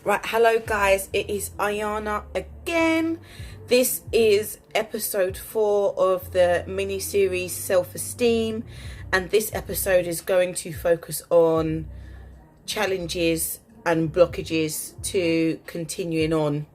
Right, hello guys, it is Ayana again. This is episode 4 of the mini-series Self-Esteem, and this episode is going to focus on challenges and blockages to continuing on.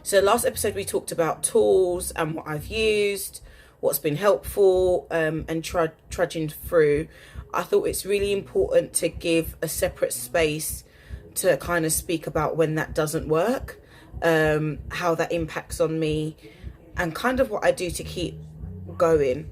So last episode we talked about tools and what I've used, what's been helpful, and trudging through. I thought it's really important to give a separate space to kind of speak about when that doesn't work, how that impacts on me, and kind of what I do to keep going.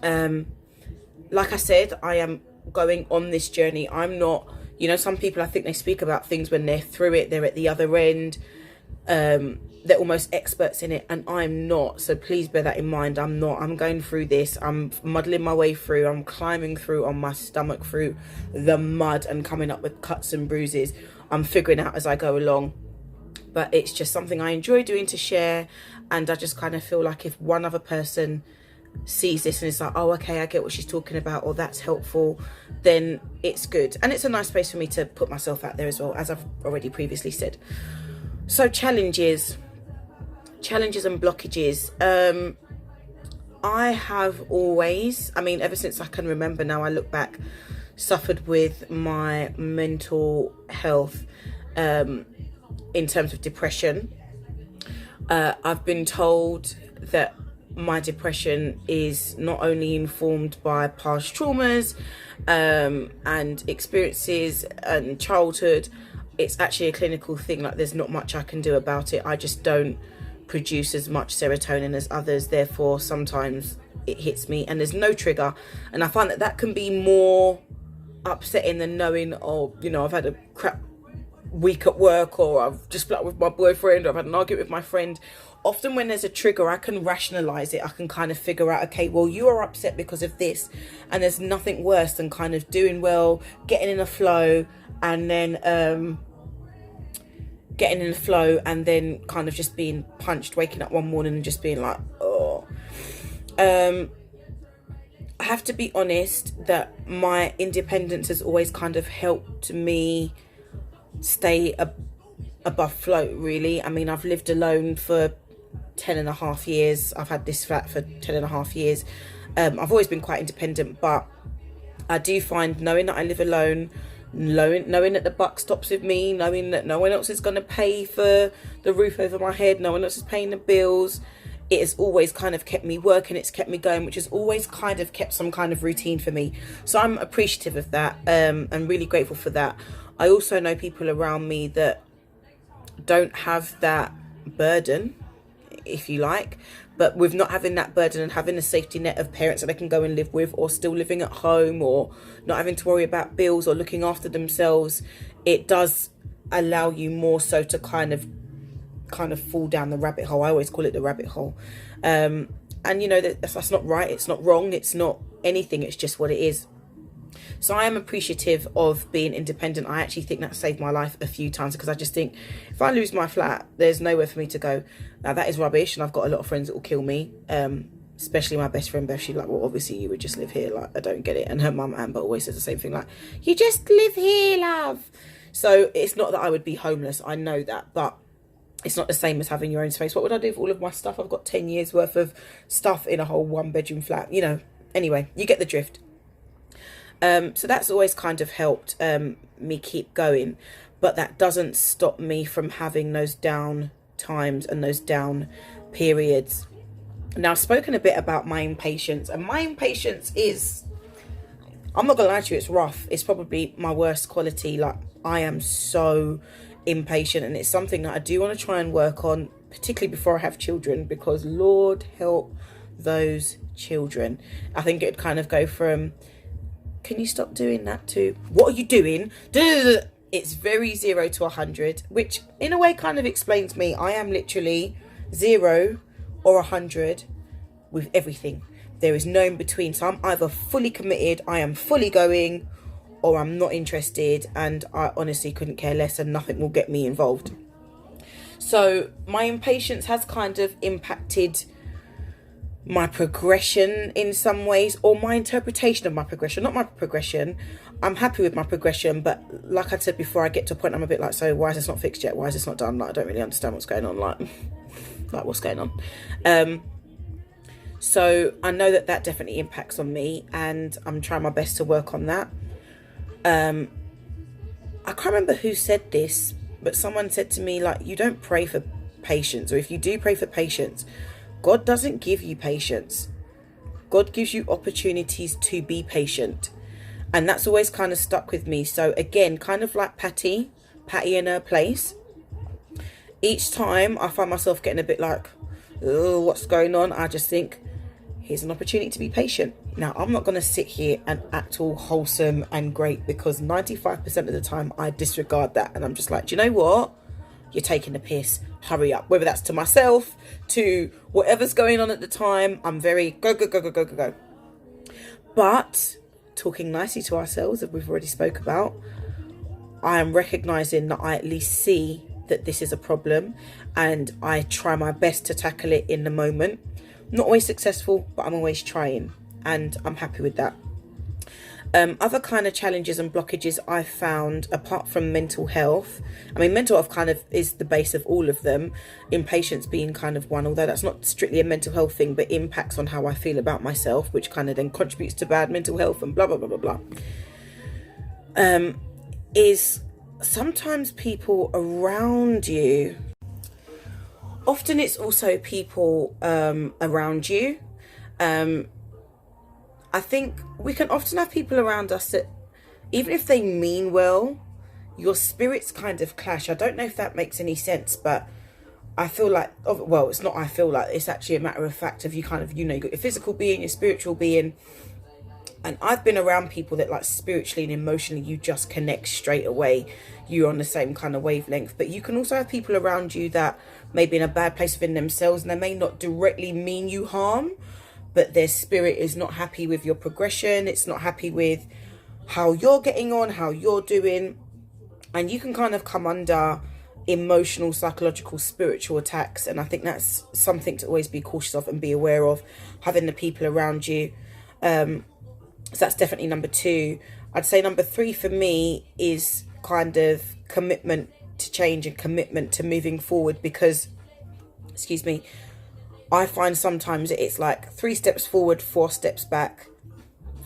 Like I said, I am going on this journey. I'm not, some people, I think they speak about things when they're through it, they're at the other end, they're almost experts in it, and I'm not. So please bear that in mind. I'm not. I'm going through this. I'm muddling my way through. I'm climbing through on my stomach through the mud and coming up with cuts and bruises. I'm figuring out as I go along. But it's just something I enjoy doing to share. And I just kind of feel like if one other person sees this and is like, oh, okay, I get what she's talking about, or that's helpful, then it's good. And it's a nice space for me to put myself out there as well, as I've already previously said. So challenges and blockages. I have always, ever since I can remember now, I look back, suffered with my mental health in terms of depression. I've been told that my depression is not only informed by past traumas and experiences and childhood, it's actually a clinical thing. Like, there's not much I can do about it. I just don't produce as much serotonin as others, therefore sometimes it hits me and there's no trigger, and I find that can be more upsetting than knowing, I've had a crap week at work, or I've just split up with my boyfriend, or I've had an argument with my friend. Often when there's a trigger, I can rationalize it. I can kind of figure out, okay, well, you are upset because of this, and there's nothing worse than kind of doing well, getting in a flow, and then kind of just being punched, waking up one morning and just being like, oh. I have to be honest that my independence has always kind of helped me stay above float, really. I've lived alone for 10 and a half years. I've had this flat for 10 and a half years. I've always been quite independent, but I do find, knowing that I live alone, knowing that the buck stops with me, knowing that no one else is going to pay for the roof over my head, no one else is paying the bills, it has always kind of kept me working, it's kept me going, which has always kind of kept some kind of routine for me. So I'm appreciative of that, and really grateful for that. I also know people around me that don't have that burden, if you like, but with not having that burden and having a safety net of parents that they can go and live with, or still living at home, or not having to worry about bills or looking after themselves, it does allow you more so to kind of fall down the rabbit hole. I always call it the rabbit hole. And that's not right, it's not wrong, it's not anything, it's just what it is. So I am appreciative of being independent. I actually think that saved my life a few times, because I just think if I lose my flat, there's nowhere for me to go. Now that is rubbish, and I've got a lot of friends that will kill me, especially my best friend Beth. She's like, well, obviously you would just live here, like, I don't get it. And her mum Amber always says the same thing, like, you just live here, love. So it's not that I would be homeless, I know that, but it's not the same as having your own space. What would I do with all of my stuff? I've got 10 years worth of stuff in a whole 1-bedroom flat, anyway, you get the drift. So that's always kind of helped me keep going, but that doesn't stop me from having those down times and those down periods. Now, I've spoken a bit about my impatience, and my impatience is, I'm not gonna lie to you, it's rough. It's probably my worst quality. Like, I am so impatient, and it's something that I do want to try and work on, particularly before I have children, because Lord help those children. I think it'd kind of go from, can you stop doing that, to, what are you doing? It's very 0 to 100, which in a way kind of explains me. I am literally 0 or 100 with everything. There is no in between. So I'm either fully committed, I am fully going, or I'm not interested, and I honestly couldn't care less, and nothing will get me involved. So my impatience has kind of impacted my progression in some ways, or my interpretation of my progression. Not my progression, I'm happy with my progression, but like I said before, I get to a point I'm a bit like, so why is this not fixed yet? Why is this not done? Like, I don't really understand what's going on. Like what's going on? So I know that that definitely impacts on me, and I'm trying my best to work on that. I can't remember who said this, but someone said to me, like, you don't pray for patience, or if you do pray for patience, God doesn't give you patience. God gives you opportunities to be patient. And that's always kind of stuck with me. So again, kind of like Patty in her place. Each time I find myself getting a bit like, oh, what's going on? I just think, here's an opportunity to be patient. Now, I'm not going to sit here and act all wholesome and great, because 95% of the time I disregard that. And I'm just like, do you know what? You're taking the piss. Hurry up. Whether that's to myself, to whatever's going on at the time, I'm very go. But talking nicely to ourselves, as we've already spoke about, I am recognizing that I at least see that this is a problem, and I try my best to tackle it in the moment. Not always successful, but I'm always trying, and I'm happy with that. Other kind of challenges and blockages I found, apart from mental health, I mean, mental health kind of is the base of all of them, impatience being kind of one, although that's not strictly a mental health thing, but impacts on how I feel about myself, which kind of then contributes to bad mental health and blah, blah, blah, blah, blah. Is sometimes people around you, often it's also people around you. I think we can often have people around us that, even if they mean well, your spirits kind of clash. I don't know if that makes any sense, but I feel like, well, it's not I feel like, it's actually a matter of fact of you kind of, you know, you got your physical being, your spiritual being. And I've been around people that, like, spiritually and emotionally, you just connect straight away. You're on the same kind of wavelength. But you can also have people around you that may be in a bad place within themselves, and they may not directly mean you harm, but their spirit is not happy with your progression. It's not happy with how you're getting on, how you're doing. And you can kind of come under emotional, psychological, spiritual attacks. And I think that's something to always be cautious of and be aware of, having the people around you. So that's definitely number 2. I'd say number 3 for me is kind of commitment to change and commitment to moving forward, because, excuse me, I find sometimes it's like 3 steps forward, 4 steps back,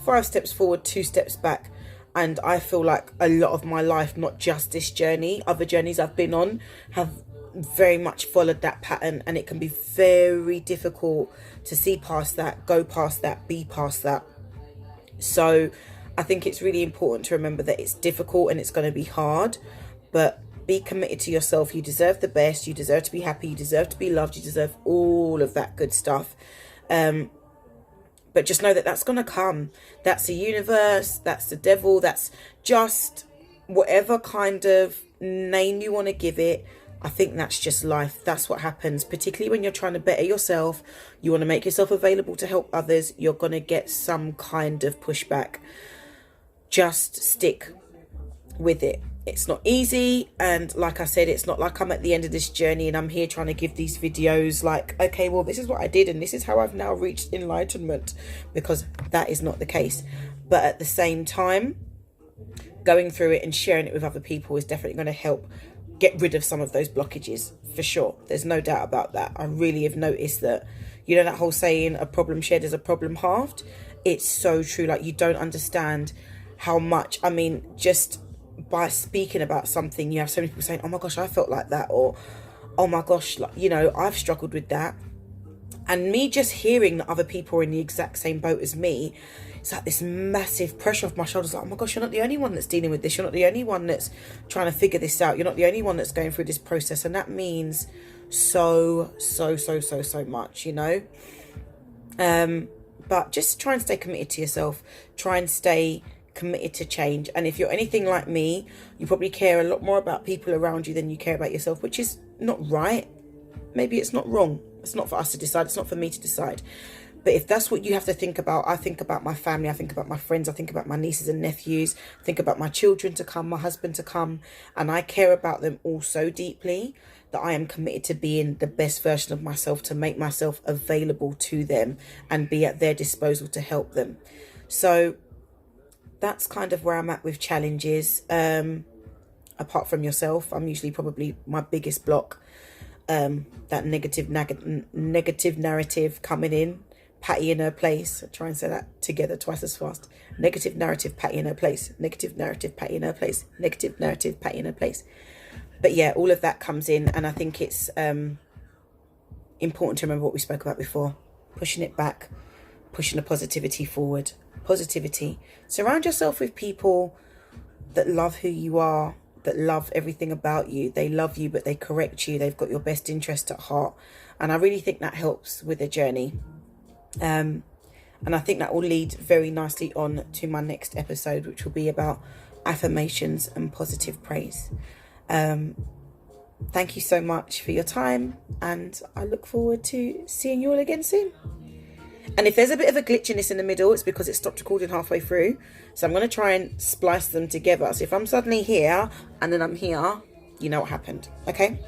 5 steps forward, 2 steps back. And I feel like a lot of my life, not just this journey, other journeys I've been on, have very much followed that pattern. And it can be very difficult to see past that, go past that, be past that. So I think it's really important to remember that it's difficult and it's going to be hard, but be committed to yourself. You deserve the best. You deserve to be happy. You deserve to be loved. You deserve all of that good stuff. But just know that that's going to come. That's the universe. That's the devil. That's just whatever kind of name you want to give it. I think that's just life. That's what happens, particularly when you're trying to better yourself. You want to make yourself available to help others. You're going to get some kind of pushback. Just stick with it. It's not easy, and like I said, it's not like I'm at the end of this journey and I'm here trying to give these videos like, okay, well, this is what I did and this is how I've now reached enlightenment, because that is not the case. But at the same time, going through it and sharing it with other people is definitely going to help get rid of some of those blockages, for sure. There's no doubt about that. I really have noticed that, you know, that whole saying, a problem shared is a problem halved. It's so true. Like, you don't understand how much, I mean, just by speaking about something, you have so many people saying, oh my gosh, I felt like that, or oh my gosh, like, you know, I've struggled with that. And me just hearing that other people are in the exact same boat as me, it's like this massive pressure off my shoulders, like, oh my gosh, you're not the only one that's dealing with this, you're not the only one that's trying to figure this out, you're not the only one that's going through this process. And that means so much, you know. But just try and stay committed to yourself, try and stay committed to change. And if you're anything like me, you probably care a lot more about people around you than you care about yourself, which is not right. Maybe it's not wrong. It's not for us to decide. It's not for me to decide. But if that's what you have to think about, I think about my family, I think about my friends, I think about my nieces and nephews, I think about my children to come, my husband to come, and I care about them all so deeply that I am committed to being the best version of myself, to make myself available to them and be at their disposal to help them. So that's kind of where I'm at with challenges. Apart from yourself, I'm usually probably my biggest block. That negative narrative coming in, Patty in her place. Try and say that together twice as fast. Negative narrative, Patty in her place. Negative narrative, Patty in her place. Negative narrative, Patty in her place. But yeah, all of that comes in, and I think it's important to remember what we spoke about before. Pushing it back, pushing the positivity forward. Positivity. Surround yourself with people that love who you are, that love everything about you. They love you, but they correct you. They've got your best interest at heart. And I really think that helps with the journey. And I think that will lead very nicely on to my next episode, which will be about affirmations and positive praise. Thank you so much for your time, and I look forward to seeing you all again soon. And if there's a bit of a glitchiness in the middle, it's because it stopped recording halfway through. So I'm going to try and splice them together. So if I'm suddenly here and then I'm here, you know what happened. Okay?